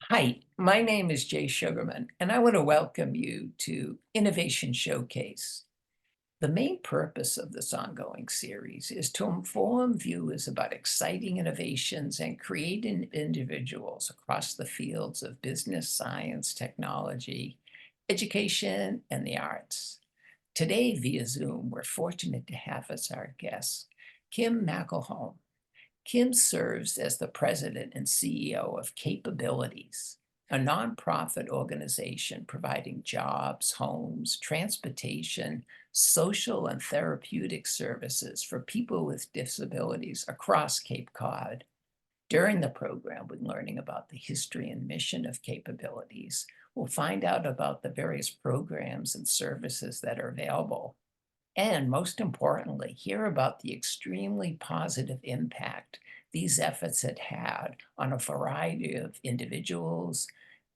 Hi, my name is Jay Sugarman, and I want to welcome you to Innovation Showcase. The main purpose of this ongoing series is to inform viewers about exciting innovations and creative individuals across the fields of business, science, technology, education, and the arts. Today, via Zoom, we're fortunate to have as our guest Kim McElholm. Kim serves as the president and CEO of Capabilities, a nonprofit organization providing jobs, homes, transportation, social and therapeutic services for people with disabilities across Cape Cod. During the program, we're learning about the history and mission of Capabilities. We'll find out about the various programs and services that are available and most importantly, hear about the extremely positive impact these efforts had on a variety of individuals,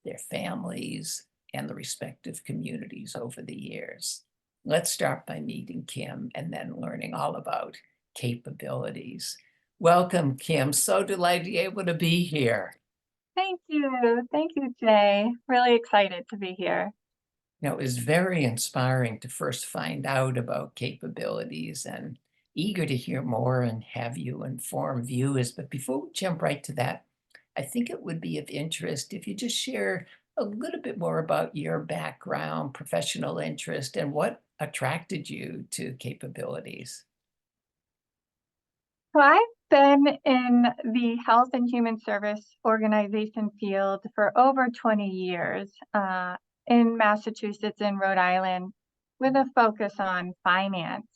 their families, and the respective communities over the years. Let's start by meeting Kim and then learning all about Capabilities. Welcome, Kim. So delighted to be able to be here. Thank you. Thank you, Jay. Really excited to be here. It was very inspiring to first find out about Capabilities and eager to hear more and have you inform viewers. But before we jump right to that, I think it would be of interest if you just share a little bit more about your background, professional interest, and what attracted you to Capabilities. So I've been in the health and human service organization field for over 20 years in Massachusetts and Rhode Island with a focus on finance.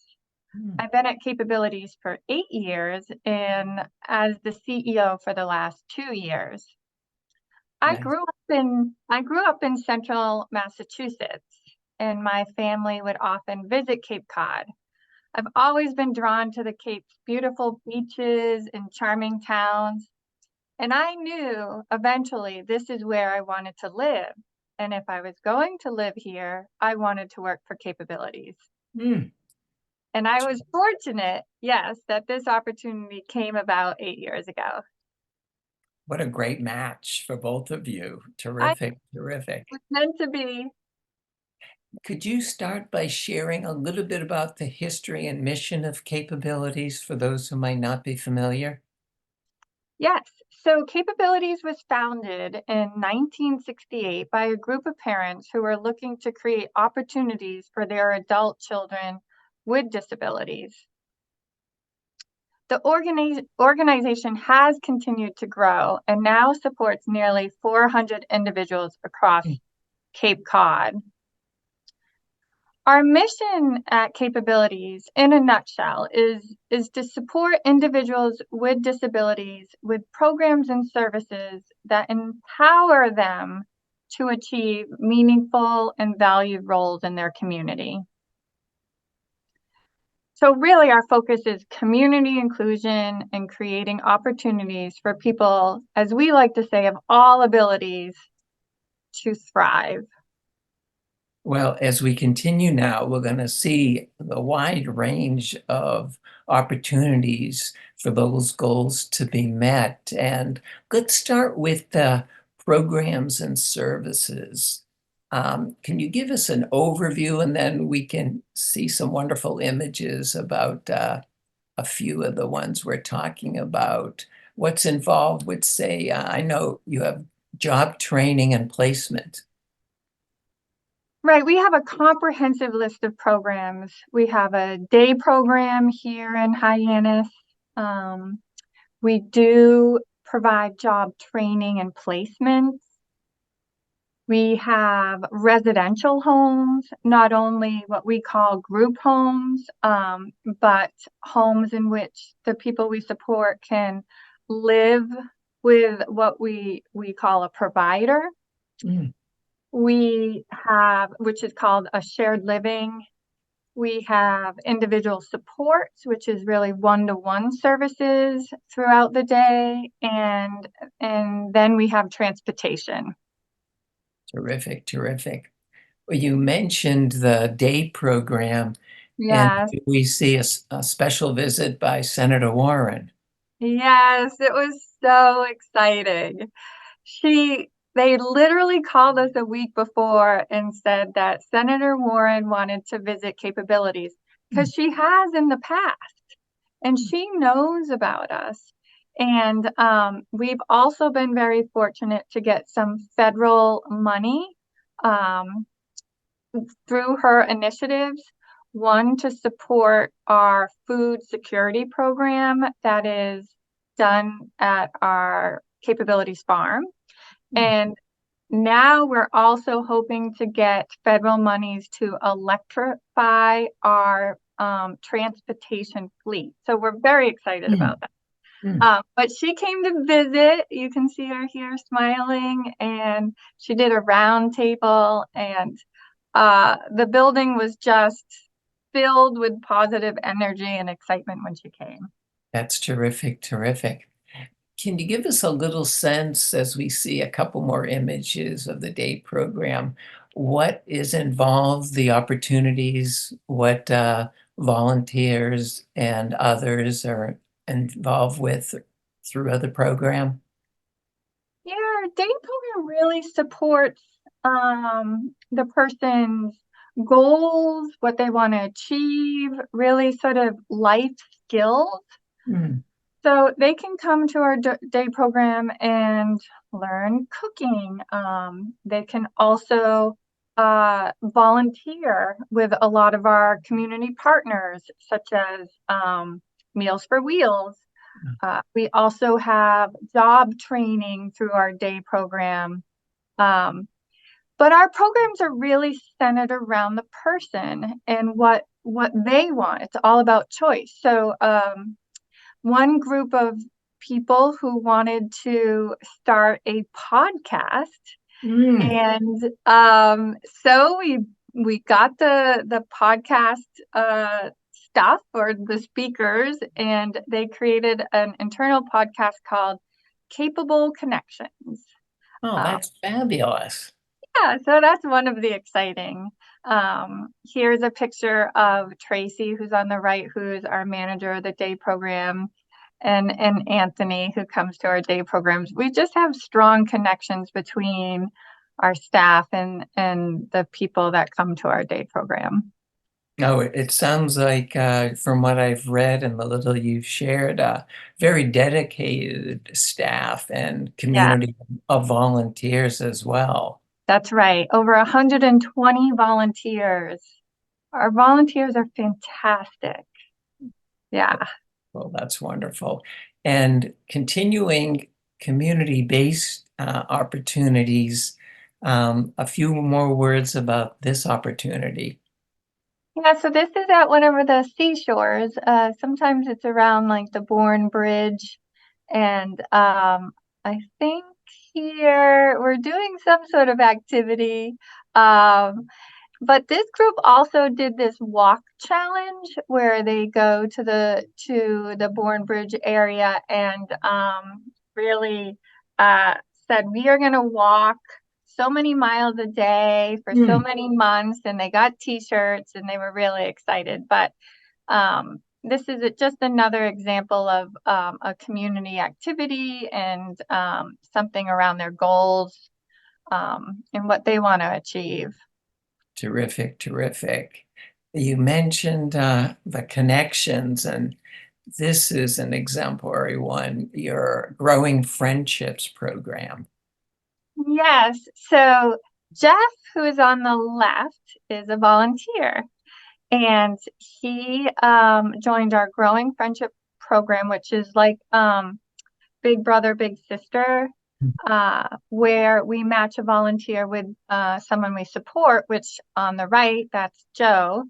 Hmm, I've been at Capabilities for 8 years and as the CEO for the last 2 years. nice. I grew up in central Massachusetts, and my family would often visit Cape Cod. I've always been drawn to the Cape's beautiful beaches and charming towns, and I knew eventually this is where I wanted to live. And if I was going to live here, I wanted to work for Capabilities. Hmm, And I was fortunate, yes, that this opportunity came about 8 years ago. what a great match for both of you. I Terrific, terrific. was meant to be. Could you start by sharing a little bit about the history and mission of Capabilities for those who might not be familiar? Yes. So Capabilities was founded in 1968 by a group of parents who were looking to create opportunities for their adult children with disabilities. The organization has continued to grow and now supports nearly 400 individuals across Mm, Cape Cod. Our mission at Capabilities, in a nutshell, is to support individuals with disabilities with programs and services that empower them to achieve meaningful and valued roles in their community. So really our focus is community inclusion and creating opportunities for people, as we like to say, of all abilities to thrive. Well, as we continue now, we're going to see the wide range of opportunities for those goals to be met. And let's start with the programs and services. Can you give us an overview and then we can see some wonderful images about a few of the ones we're talking about? What's involved with, say, I know you have job training and placement. Right, we have a comprehensive list of programs. We have a day program here in Hyannis. Um, we do provide job training and placements. We have residential homes, not only what we call group homes, but homes in which the people we support can live with what we call a provider. Mm, We have, which is called a shared living. We have individual supports, which is really one-to-one services throughout the day, and then we have transportation. terrific, terrific. Well, you mentioned the day program, and Yes, we see a special visit by Senator Warren. yes, it was so exciting. She they literally called us a week before and said that Senator Warren wanted to visit Capabilities because she has in the past and she knows about us. And we've also been very fortunate to get some federal money through her initiatives. One, to support our food security program that is done at our Capabilities Farm. And now we're also hoping to get federal monies to electrify our transportation fleet. So we're very excited about that. But she came to visit. You can see her here smiling, and she did a round table, and the building was just filled with positive energy and excitement when she came. That's terrific, terrific. Can you give us a little sense as we see a couple more images of the day program? What is involved, the opportunities, what volunteers and others are involved with through the program? Yeah, our day program really supports the person's goals, what they want to achieve, really sort of life skills. Mm. So they can come to our day program and learn cooking. They can also volunteer with a lot of our community partners, such as Meals for Wheels. We also have job training through our day program. But our programs are really centered around the person and what they want. It's all about choice. So one group of people who wanted to start a podcast. And so we got the podcast stuff or the speakers, and they created an internal podcast called Capable Connections. Oh, that's fabulous. Yeah, so that's one of the exciting. Here's a picture of Tracy, who's on the right, who's our manager of the day program, and Anthony, who comes to our day programs. We just have strong connections between our staff and the people that come to our day program. No, it sounds like, from what I've read and the little you've shared, very dedicated staff and Yeah, community of volunteers as well. that's right. Over 120 volunteers. Our volunteers are fantastic. Yeah. Well, that's wonderful. And continuing community-based opportunities, a few more words about this opportunity. Yeah, so this is at one of the seashores. Sometimes it's around like the Bourne Bridge. And I think here we're doing some sort of activity. But this group also did this walk challenge where they go to the Bourne Bridge area and really said we are going to walk so many miles a day for so many months, and they got t-shirts and they were really excited. But this is just another example of a community activity and something around their goals and what they want to achieve. Terrific, terrific. You mentioned the connections, and this is an exemplary one, your Growing Friendships program. Yes. So Jeff, who is on the left, is a volunteer, and he joined our Growing Friendship program, which is like Big Brother, Big Sister, where we match a volunteer with someone we support, which on the right, that's Joe.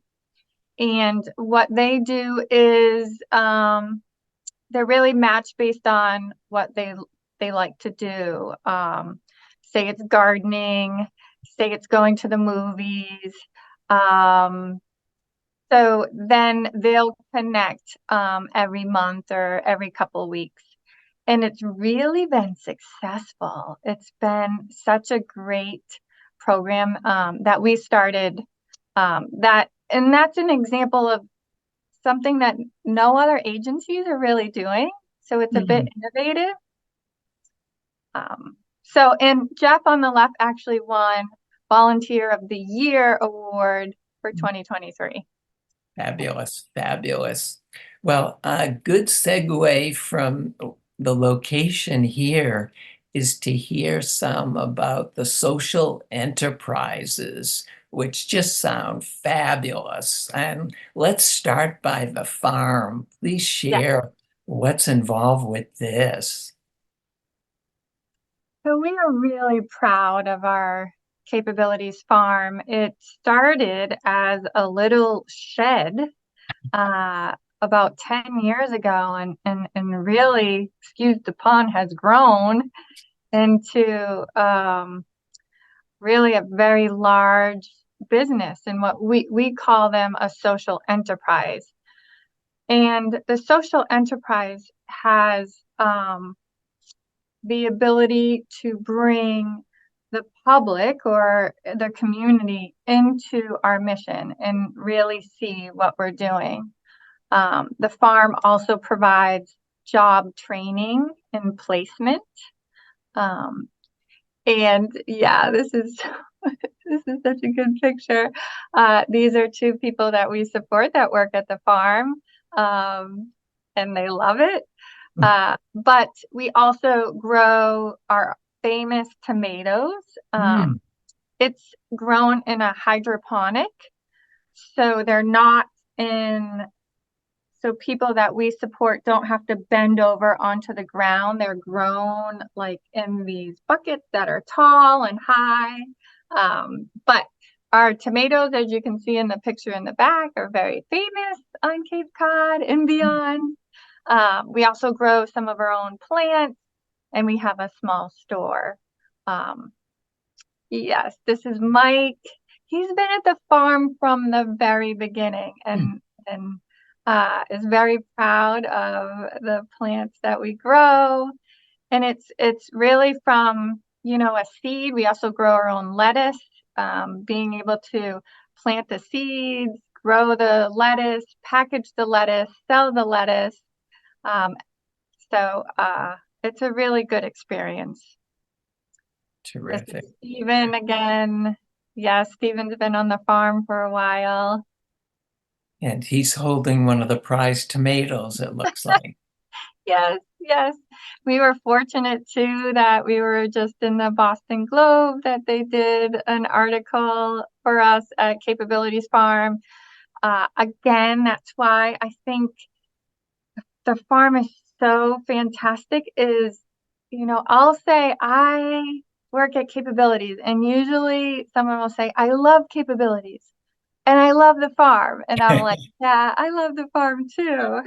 And what they do is they're really matched based on what they like to do. Say it's gardening, say it's going to the movies. So then they'll connect every month or every couple of weeks. And it's really been successful. It's been such a great program that we started and that's an example of something that no other agencies are really doing. So it's a bit innovative. And Jeff on the left actually won Volunteer of the Year award for 2023. Fabulous, fabulous. Well, a good segue from the location here is to hear some about the social enterprises, which just sound fabulous. And let's start by the farm. Please Yeah. share what's involved with this. So we are really proud of our Capabilities Farm. It started as a little shed about 10 years ago, and really, excuse the pun, has grown into really a very large business, and what we call them a social enterprise. And the social enterprise has the ability to bring the public or the community into our mission and really see what we're doing. The farm also provides job training and placement. And yeah, this is this is such a good picture. These are two people that we support that work at the farm, and they love it. But we also grow our famous tomatoes. Mm, It's grown in a hydroponic, so they're not in, so people that we support don't have to bend over onto the ground. They're grown like in these buckets that are tall and high. But our tomatoes, as you can see in the picture in the back, are very famous on Cape Cod and beyond. We also grow some of our own plants, and we have a small store. Um, yes, this is Mike. He's been at the farm from the very beginning, mm, and is very proud of the plants that we grow. And it's really from, a seed. We also grow our own lettuce, being able to plant the seeds, grow the lettuce, package the lettuce, sell the lettuce. Um, so it's a really good experience. This is terrific. Stephen again. Yes, Stephen's been on the farm for a while. And he's holding one of the prized tomatoes, it looks like. Yes, yes. We were fortunate too that we were just in the Boston Globe, that they did an article for us at Capabilities Farm. Again, that's why I think the farm is so fantastic is, I'll say I work at Capabilities, and usually someone will say, I love Capabilities and I love the farm. And I'm like, yeah, I love the farm too.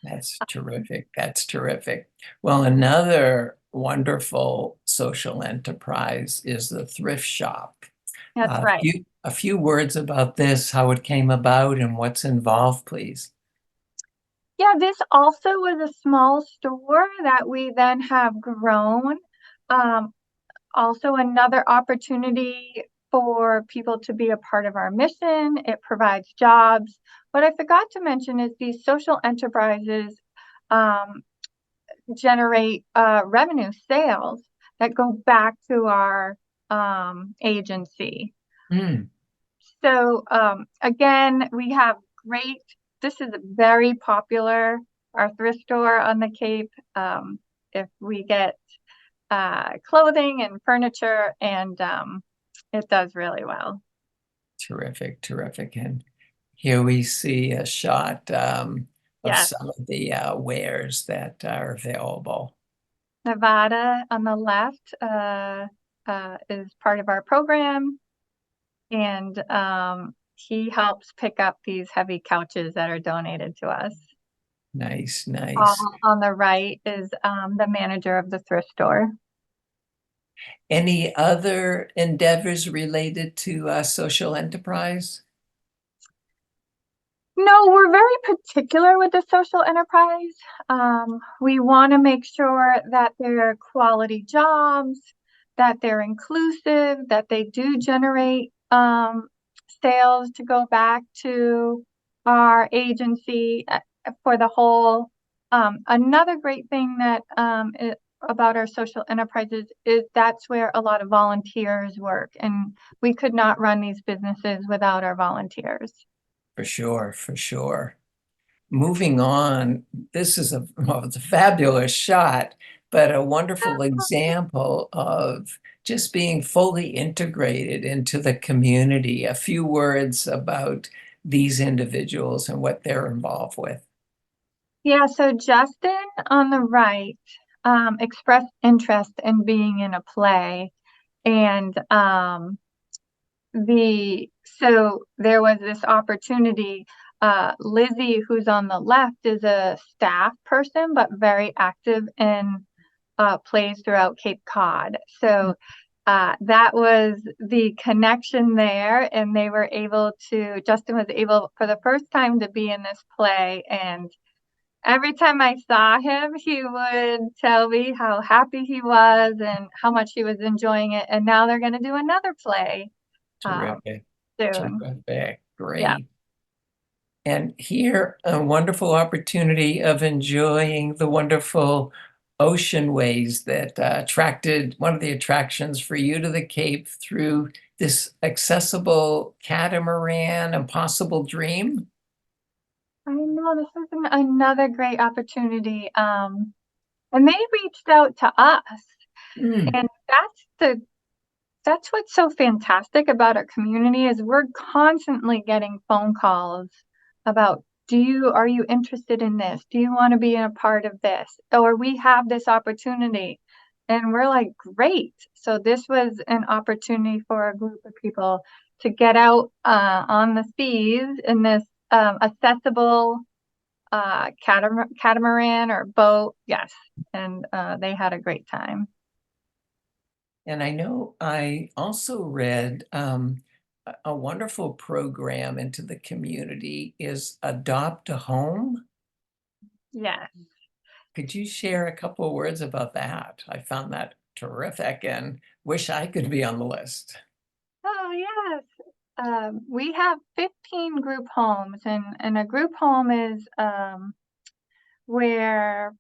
That's terrific. That's terrific. Well, another wonderful social enterprise is the thrift shop. That's right. A few words about this, how it came about and what's involved, please. Yeah, this also was a small store that we then have grown. Um, Also another opportunity for people to be a part of our mission. It provides jobs. What I forgot to mention is these social enterprises um, generate revenue sales that go back to our agency. Mm, So again, we have great, this is very popular, our thrift store on the Cape. If we get clothing and furniture, and it does really well. terrific, terrific. And here we see a shot of Yes, some of the wares that are available. Nevada on the left is part of our program, and he helps pick up these heavy couches that are donated to us. Nice, nice. On the right is the manager of the thrift store. Any other endeavors related to social enterprise? No, we're very particular with the social enterprise. We want to make sure that they're quality jobs, that they're inclusive, that they do generate sales to go back to our agency for the whole. Another great thing that about our social enterprises is that's where a lot of volunteers work, and we could not run these businesses without our volunteers. For sure, for sure. Moving on, this is well, it's a fabulous shot, but a wonderful example of just being fully integrated into the community. A few words about these individuals and what they're involved with. Yeah, so Justin on the right expressed interest in being in a play, and so there was this opportunity. Lizzie, who's on the left, is a staff person, but very active in plays throughout Cape Cod. So that was the connection there, and Justin was able for the first time to be in this play. And every time I saw him, he would tell me how happy he was and how much he was enjoying it. And now they're going to do another play Terrific, soon. terrific, Yeah. great. And here, a wonderful opportunity of enjoying the wonderful ocean ways that attracted one of the attractions for you to the Cape through this accessible catamaran, Impossible Dream. I know this is another great opportunity. And they reached out to us, Mm, and that's what's so fantastic about our community is we're constantly getting phone calls about are you interested in this? Do you want to be a part of this? Or we have this opportunity. And we're like, great. So this was an opportunity for a group of people to get out on the seas in this accessible catamaran or boat. Yes. And they had a great time. and I know I also read a wonderful program into the community is Adopt a Home. Yes. Could you share a couple of words about that? I found that terrific and wish I could be on the list. Oh, yes. We have 15 group homes, and a group home is where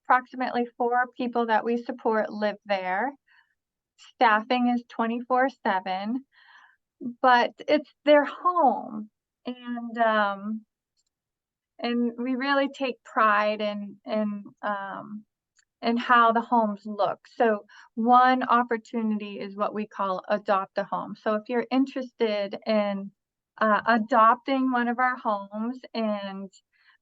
approximately 4 people that we support live there. Staffing is 24/7, but it's their home. And we really take pride in and how the homes look. So one opportunity is what we call adopt a home. So if you're interested in adopting one of our homes, and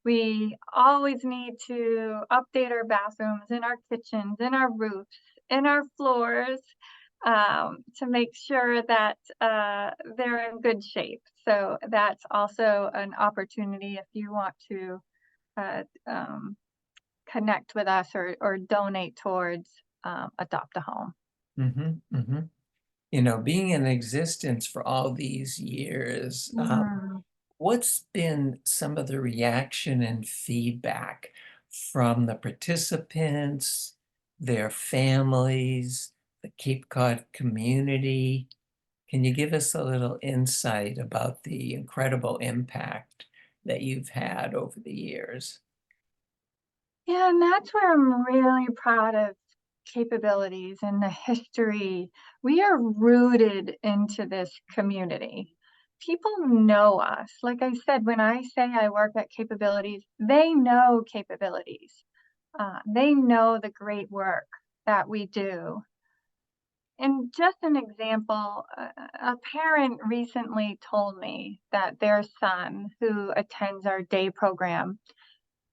we always need to update our bathrooms and our kitchens and our roofs and our floors to make sure that they're in good shape. So that's also an opportunity if you want to uh, um, connect with us or donate towards adopt a home. You know, being in existence for all these years, Mhm. what's been some of the reaction and feedback from the participants, their families, the Cape Cod community? Can you give us a little insight about the incredible impact that you've had over the years? Yeah, and that's where I'm really proud of capabilities and the history. We are rooted into this community. People know us. Like I said, when I say I work at capabilities, they know capabilities. They know the great work that we do. And just an example, a parent recently told me that their son, who attends our day program,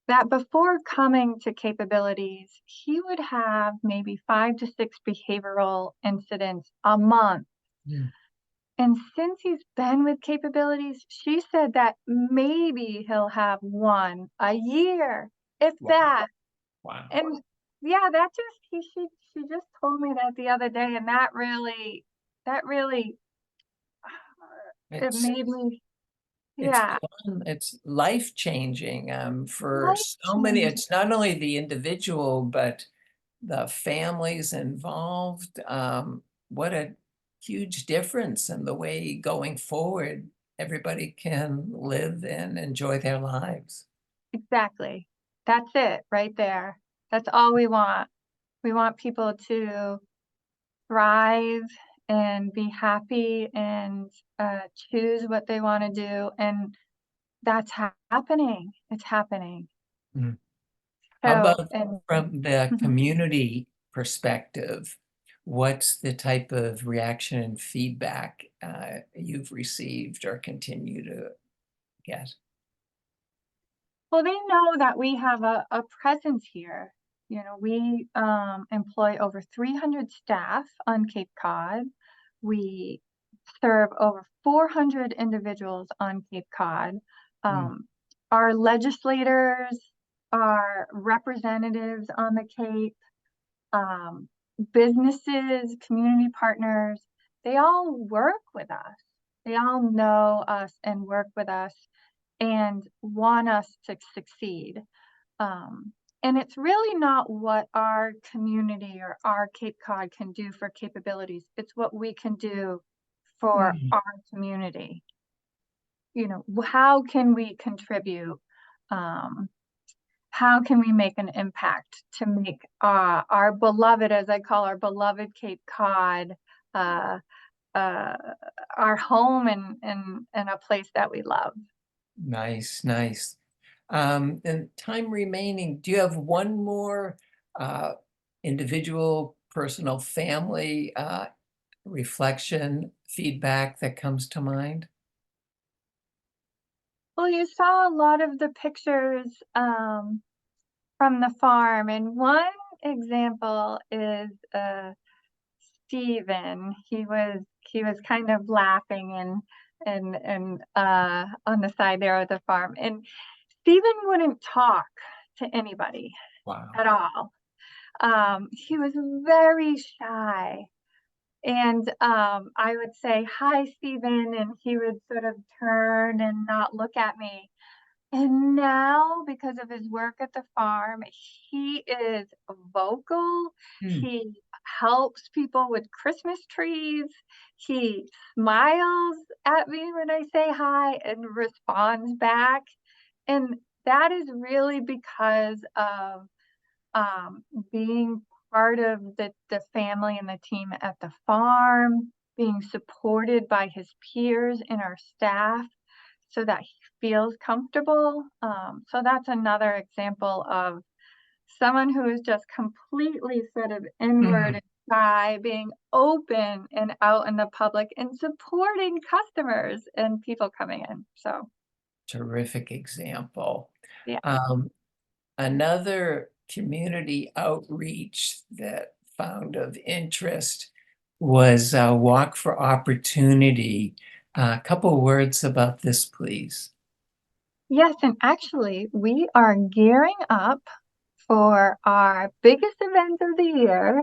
that before coming to capabilities, he would have maybe 5 to 6 behavioral incidents a month. Mm. And since he's been with capabilities, she said that maybe he'll have one a year, if Wow, that. wow. And yeah, that just she just told me that the other day, and that really it It's made me, it's yeah, it's life-changing for life so many. changing. It's not only the individual, but the families involved. What a huge difference in the way going forward everybody can live and enjoy their lives. Exactly. That's it right there. That's all we want. We want people to thrive and be happy and choose what they want to do. And that's happening. It's happening. Mm. How So, about and from the mhm. community perspective? What's the type of reaction and feedback you've received or continue to get? Well, they know that we have a presence here. You know, we employ over 300 staff on Cape Cod. We serve over 400 individuals on Cape Cod. Mm, Um, our legislators, our representatives on the Cape, um, businesses, community partners, they all work with us. They all know us and work with us and want us to succeed. Um, and it's really not what our community or our Cape Cod can do for capabilities. It's what we can do for mm, our community. You know, how can we contribute? Um, how can we make an impact to make our beloved, as I call our beloved Cape Cod, uh, uh, our home and a place that we love? nice, nice. And time remaining, do you have one more uh, individual, personal, family reflection, feedback that comes to mind? Well, you saw a lot of the pictures from the farm, and one example is Stephen. He was kind of laughing and on the side there of the farm, and Stephen wouldn't talk to anybody Wow. at all. He was very shy. And I would say, "Hi, Stephen," and he would sort of turn and not look at me. And now, because of his work at the farm, he is vocal. Hmm. He helps people with Christmas trees. He smiles at me when I say hi and responds back. And that is really because of um, being part of the family and the team at the farm, being supported by his peers and our staff so that he feels comfortable. So that's another example of someone who is just completely sort of inward Mhm. and shy, being open and out in the public and supporting customers and people coming in. So, Terrific example. yeah. Um, Another community outreach that found of interest was Walk for Opportunity. A couple words about this, please. Yes, and actually, we are gearing up for our biggest event of the year.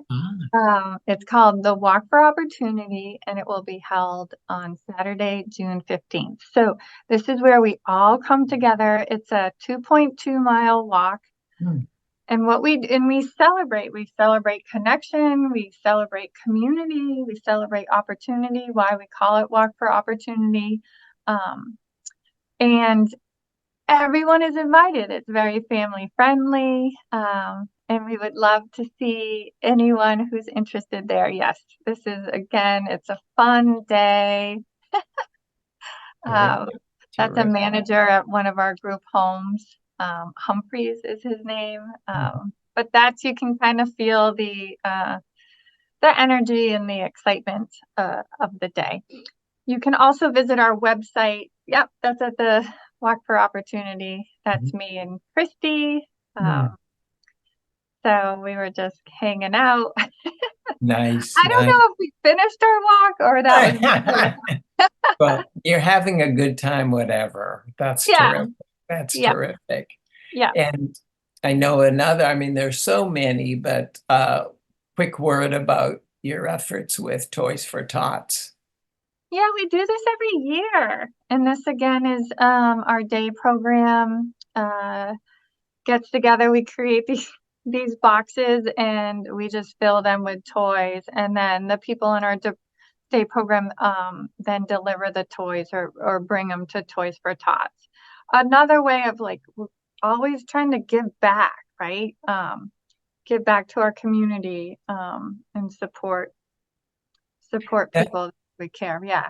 Ah, It's called the Walk for Opportunity, and it will be held on Saturday, June 15th. So this is where we all come together. It's a 2.2-mile walk. hmm, And we celebrate connection, we celebrate community, we celebrate opportunity, why we call it Walk for Opportunity. Um, and everyone is invited. It's very family friendly. And we would love to see anyone who's interested there. Yes, this is again, it's a fun day. Um, terrific, that's a terrific. manager at one of our group homes. Humphreys is his name. Mhm. But that's you can kind of feel the energy and the excitement of the day. You can also visit our website. Yep, that's at the Walk for Opportunity. That's me and Christy. Hmm. Um, so we were just hanging out. I Nice, don't nice. know if we finished our walk or that was before. Well, you're having a good time, whatever. That's Yeah, terrific. That's yeah, terrific. yeah. And I know another, I mean, there's so many, but quick word about your efforts with Toys for Tots. Yeah, we do this every year. And this again is our day program gets together. We create these boxes and we just fill them with toys. And then the people in our day program then deliver the toys or bring them to Toys for Tots. Another way of like always trying to give back, right? give back to our community, and support That, people we care. Yeah.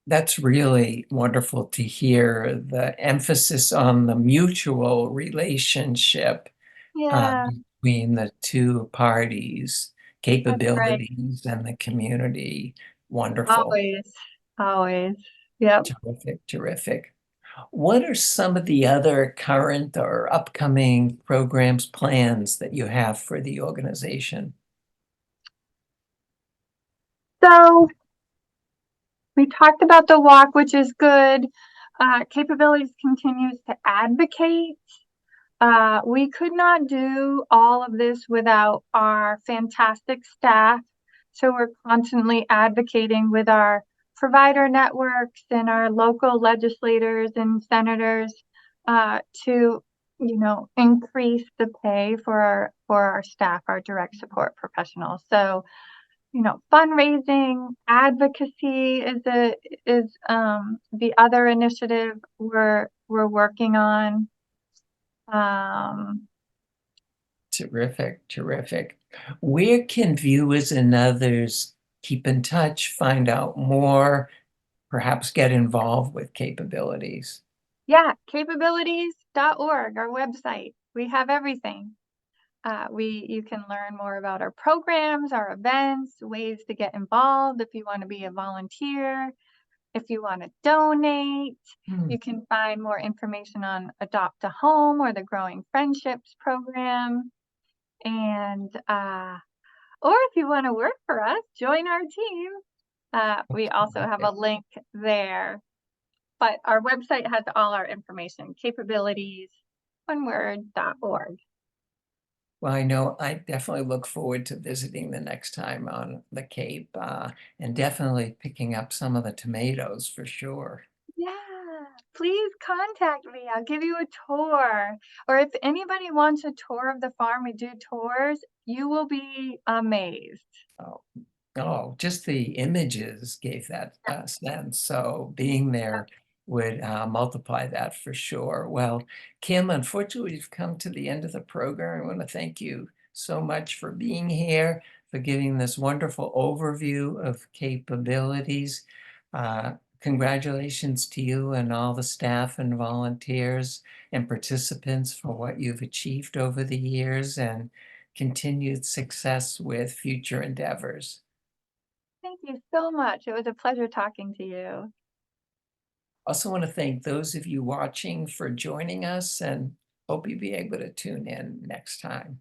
that's really wonderful to hear, the emphasis on the mutual relationship Yeah, between the two parties, that's right. capabilities and the community. Wonderful. Always, always. Yep. Terrific, terrific. What are some of the other current or upcoming programs, plans that you have for the organization? So we talked about the walk, which is good. Capabilities continues to advocate. We could not do all of this without our fantastic staff. So we're constantly advocating with our provider networks and our local legislators and senators to, increase the pay for our staff, our direct support professionals. So, fundraising, advocacy is the other initiative we're working on. Um, Terrific, terrific. Where can viewers and others keep in touch, find out more, perhaps get involved with capabilities? yeah, capabilities.org, our website. We have everything. You can learn more about our programs, our events, ways to get involved if you want to be a volunteer, if you want to donate. Hmm, You can find more information on Adopt a Home or the Growing Friendships program. And or if you want to work for us, join our team. We also have a link there. But our website has all our information, capabilities, one word.org. Well, I know I definitely look forward to visiting the next time on the Cape, and definitely picking up some of the tomatoes for sure. Yeah, please contact me. I'll give you a tour. Or if anybody wants a tour of the farm, we do tours. You will be amazed. Oh, oh, just the images gave that sense. So being there would multiply that for sure. Well, Kim, unfortunately, we've come to the end of the program. I want to thank you so much for being here, for giving this wonderful overview of capabilities. Congratulations to you and all the staff and volunteers and participants for what you've achieved over the years, and continued success with future endeavors. Thank you so much. It was a pleasure talking to you. Also want to thank those of you watching for joining us, and hope you'll be able to tune in next time.